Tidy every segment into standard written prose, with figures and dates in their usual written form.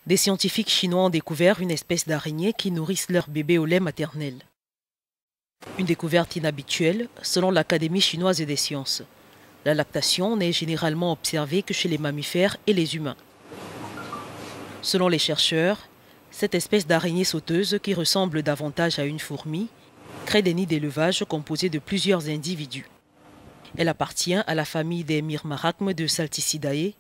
Des scientifiques chinois ont découvert une espèce d'araignée qui nourrissent leurs bébés au lait maternel. Une découverte inhabituelle, selon l'Académie chinoise des sciences. La lactation n'est généralement observée que chez les mammifères et les humains. Selon les chercheurs, cette espèce d'araignée sauteuse qui ressemble davantage à une fourmi crée des nids d'élevage composés de plusieurs individus. Elle appartient à la famille des Myrmarachmes de Salticidae,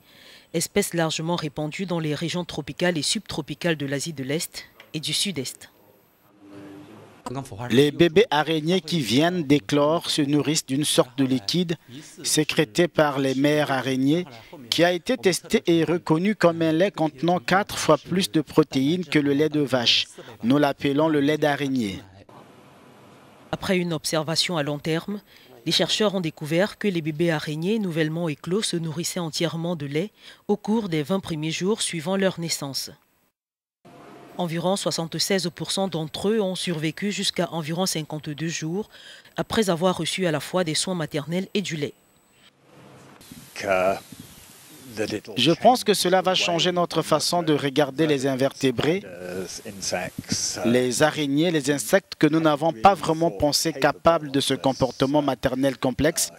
espèce largement répandue dans les régions tropicales et subtropicales de l'Asie de l'Est et du Sud-Est. Les bébés araignées qui viennent d'éclore se nourrissent d'une sorte de liquide sécrété par les mères araignées qui a été testé et reconnu comme un lait contenant 4 fois plus de protéines que le lait de vache. Nous l'appelons le lait d'araignée. Après une observation à long terme, les chercheurs ont découvert que les bébés araignées nouvellement éclos se nourrissaient entièrement de lait au cours des 20 premiers jours suivant leur naissance. Environ 76% d'entre eux ont survécu jusqu'à environ 52 jours après avoir reçu à la fois des soins maternels et du lait. Je pense que cela va changer notre façon de regarder les invertébrés, les araignées, les insectes que nous n'avons pas vraiment pensé capables de ce comportement maternel complexe.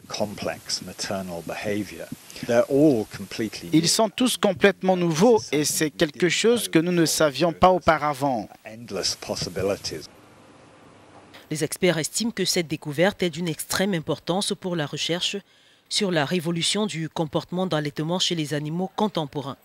Ils sont tous complètement nouveaux et c'est quelque chose que nous ne savions pas auparavant. Les experts estiment que cette découverte est d'une extrême importance pour la recherche sur la révolution du comportement d'allaitement chez les animaux contemporains.